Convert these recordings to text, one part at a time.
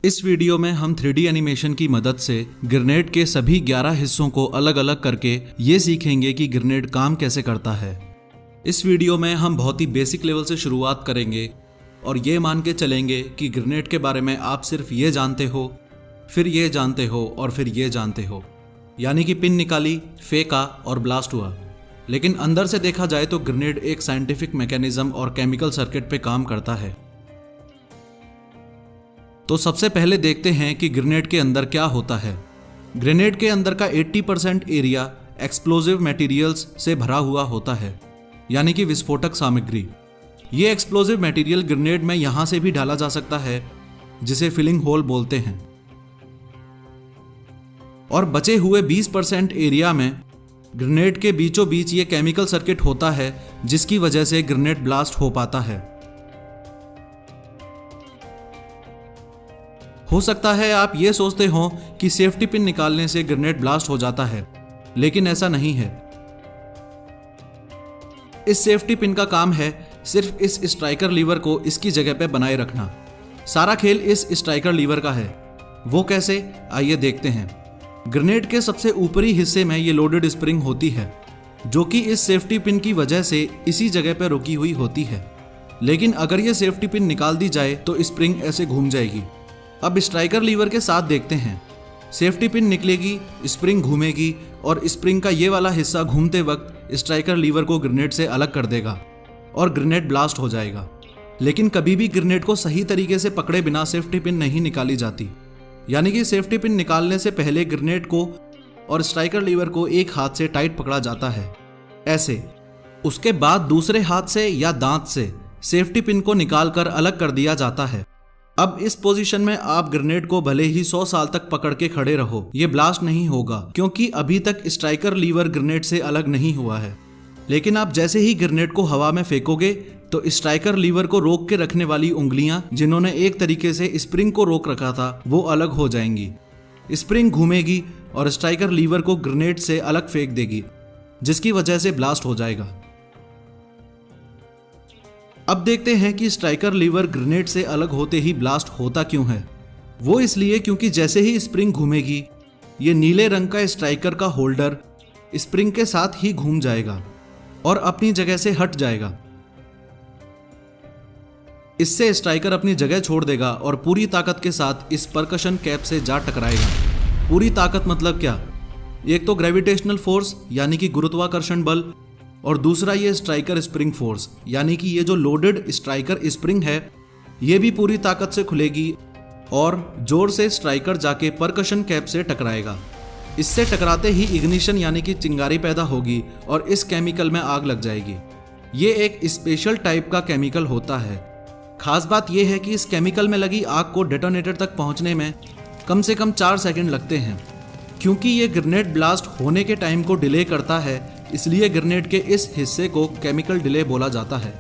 इस वीडियो में हम 3D एनिमेशन की मदद से ग्रेनेड के सभी 11 हिस्सों को अलग अलग करके ये सीखेंगे कि ग्रेनेड काम कैसे करता है। इस वीडियो में हम बहुत ही बेसिक लेवल से शुरुआत करेंगे और ये मान के चलेंगे कि ग्रेनेड के बारे में आप सिर्फ ये जानते हो, फिर ये जानते हो और फिर ये जानते हो, यानी कि पिन निकाली, फेंका और ब्लास्ट हुआ। लेकिन अंदर से देखा जाए तो ग्रेनेड एक साइंटिफिक मैकेनिज्म और केमिकल सर्किट पे काम करता है। तो सबसे पहले देखते हैं कि ग्रेनेड के अंदर क्या होता है। ग्रेनेड के अंदर का 80% एरिया एक्सप्लोजिव मटेरियल्स से भरा हुआ होता है, यानी कि विस्फोटक सामग्री। ये एक्सप्लोजिव मटेरियल ग्रेनेड में यहां से भी डाला जा सकता है, जिसे फिलिंग होल बोलते हैं। और बचे हुए 20% एरिया में ग्रेनेड के बीचों बीच ये केमिकल सर्किट होता है, जिसकी वजह से ग्रेनेड ब्लास्ट हो पाता है। हो सकता है आप ये सोचते हो कि सेफ्टी पिन निकालने से ग्रेनेड ब्लास्ट हो जाता है, लेकिन ऐसा नहीं है। इस सेफ्टी पिन का काम है सिर्फ इस स्ट्राइकर लीवर को इसकी जगह पे बनाए रखना। सारा खेल इस स्ट्राइकर लीवर का है। वो कैसे, आइए देखते हैं। ग्रेनेड के सबसे ऊपरी हिस्से में ये लोडेड स्प्रिंग होती है, जो कि इस सेफ्टी पिन की वजह से इसी जगह पर रुकी हुई होती है। लेकिन अगर ये सेफ्टी पिन निकाल दी जाए तो स्प्रिंग ऐसे घूम जाएगी। अब स्ट्राइकर लीवर के साथ देखते हैं। सेफ्टी पिन निकलेगी, स्प्रिंग घूमेगी और स्प्रिंग का ये वाला हिस्सा घूमते वक्त स्ट्राइकर लीवर को ग्रेनेड से अलग कर देगा और ग्रेनेड ब्लास्ट हो जाएगा। लेकिन कभी भी ग्रेनेड को सही तरीके से पकड़े बिना सेफ्टी पिन नहीं निकाली जाती, यानी कि सेफ्टी पिन निकालने से पहले ग्रेनेड को और स्ट्राइकर लीवर को एक हाथ से टाइट पकड़ा जाता है, ऐसे। उसके बाद दूसरे हाथ से या दांत से सेफ्टी पिन को निकालकर अलग कर दिया जाता है। अब इस पोजीशन में आप ग्रेनेड को भले ही 100 साल तक पकड़ के खड़े रहो, ये ब्लास्ट नहीं होगा, क्योंकि अभी तक स्ट्राइकर लीवर ग्रेनेड से अलग नहीं हुआ है। लेकिन आप जैसे ही ग्रेनेड को हवा में फेंकोगे तो स्ट्राइकर लीवर को रोक के रखने वाली उंगलियां, जिन्होंने एक तरीके से स्प्रिंग को रोक रखा था, वो अलग हो जाएंगी। स्प्रिंग घूमेगी और स्ट्राइकर लीवर को ग्रेनेड से अलग फेंक देगी, जिसकी वजह से ब्लास्ट हो जाएगा। अब देखते हैं कि स्ट्राइकर लीवर ग्रेनेड से अलग होते ही ब्लास्ट होता क्यों है। वो इसलिए क्योंकि जैसे ही स्प्रिंग घूमेगी, ये नीले रंग का स्ट्राइकर का होल्डर स्प्रिंग के साथ ही घूम जाएगा और अपनी जगह से हट जाएगा। इससे स्ट्राइकर अपनी जगह छोड़ देगा और पूरी ताकत के साथ इस परकशन कैप से जा टकराएगा। पूरी ताकत मतलब क्या? एक तो ग्रेविटेशनल फोर्स यानी कि गुरुत्वाकर्षण बल, और दूसरा ये स्ट्राइकर स्प्रिंग फोर्स, यानी कि ये जो लोडेड स्ट्राइकर स्प्रिंग है, ये भी पूरी ताकत से खुलेगी और जोर से स्ट्राइकर जाके परकशन कैप से टकराएगा। इससे टकराते ही इग्निशन यानी कि चिंगारी पैदा होगी और इस केमिकल में आग लग जाएगी। ये एक स्पेशल टाइप का केमिकल होता है। खास बात यह है कि इस केमिकल में लगी आग को डेटोनेटर तक पहुंचने में कम से कम 4 सेकंड लगते हैं। क्योंकि ये ग्रेनेड ब्लास्ट होने के टाइम को डिले करता है, इसलिए ग्रेनेड के इस हिस्से को केमिकल डिले बोला जाता है।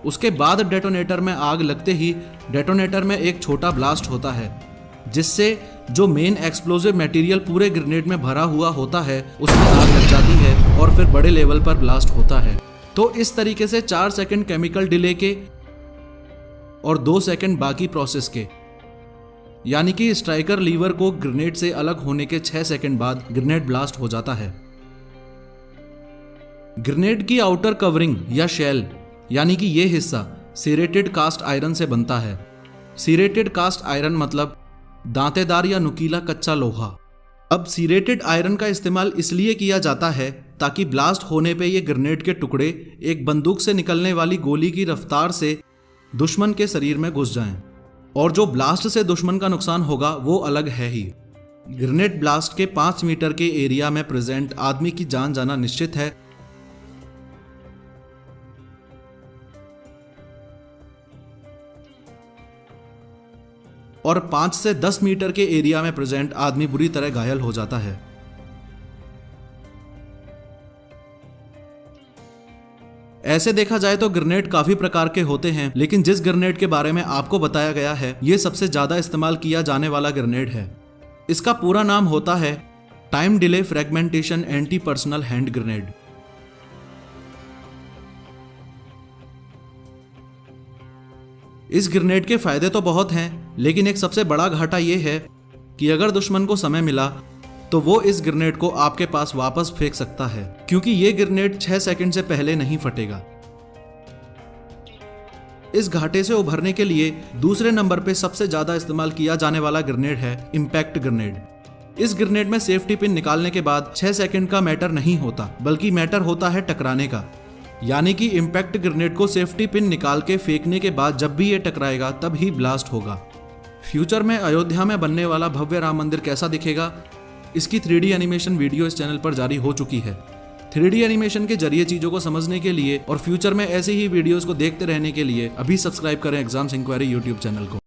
उसके बाद डेटोनेटर में आग लगते ही डेटोनेटर में एक छोटा ब्लास्ट होता है, जिससे जो मेन एक्सप्लोजिव मटेरियल पूरे ग्रेनेड में भरा हुआ होता है, उसमें आग लग जाती है और फिर बड़े लेवल पर ब्लास्ट होता है। तो इस तरीके से 4 सेकंड केमिकल डिले के और 2 सेकंड बाकी प्रोसेस के, यानी कि स्ट्राइकर लीवर को ग्रेनेड से अलग होने के 6 सेकंड बाद ग्रेनेड ब्लास्ट हो जाता है। ग्रेनेड की आउटर कवरिंग या शेल, यानी कि ये हिस्सा सीरेटेड कास्ट आयरन से बनता है। सीरेटेड कास्ट आयरन मतलब दांतेदार या नुकीला कच्चा लोहा। अब सीरेटेड आयरन का इस्तेमाल इसलिए किया जाता है ताकि ब्लास्ट होने पे ये ग्रेनेड के टुकड़े एक बंदूक से निकलने वाली गोली की रफ्तार से दुश्मन के शरीर में घुस जाएं, और जो ब्लास्ट से दुश्मन का नुकसान होगा वो अलग है ही। ग्रेनेड ब्लास्ट के 5 मीटर के एरिया में प्रेजेंट आदमी की जान जाना निश्चित है। और 5 से 10 मीटर के एरिया में प्रेजेंट आदमी बुरी तरह घायल हो जाता है। ऐसे देखा जाए तो ग्रेनेड काफी प्रकार के होते हैं, लेकिन जिस ग्रेनेड के बारे में आपको बताया गया है, ये सबसे ज्यादा इस्तेमाल किया जाने वाला ग्रेनेड है। इसका पूरा नाम होता है time delay fragmentation anti personal hand grenade. इस ग्रेनेड के फायदे तो बहुत हैं, लेकिन एक सबसे बड़ा घाटा ये है कि अगर दुश्मन को समय मिला तो वो इस ग्रेनेड को आपके पास वापस फेंक सकता है, क्योंकि ये ग्रेनेड 6 सेकंड से पहले नहीं फटेगा। इस घाटे से उभरने के लिए दूसरे नंबर पे सबसे ज्यादा इस्तेमाल किया जाने वाला ग्रेनेड है इंपैक्ट ग्रेनेड। इस ग्रेनेड में सेफ्टी पिन निकालने के बाद 6 सेकंड का मैटर नहीं होता, बल्कि मैटर होता है टकराने का। यानी कि इंपैक्ट ग्रेनेड को सेफ्टी पिन निकाल के फेंकने के बाद जब भी ये टकराएगा तब ही ब्लास्ट होगा। फ्यूचर में अयोध्या में बनने वाला भव्य राम मंदिर कैसा दिखेगा, इसकी 3D एनिमेशन वीडियो इस चैनल पर जारी हो चुकी है। 3D एनिमेशन के जरिए चीजों को समझने के लिए और फ्यूचर में ऐसे ही वीडियोस को देखते रहने के लिए अभी सब्सक्राइब करें एग्जाम्स इंक्वायरी यूट्यूब चैनल को।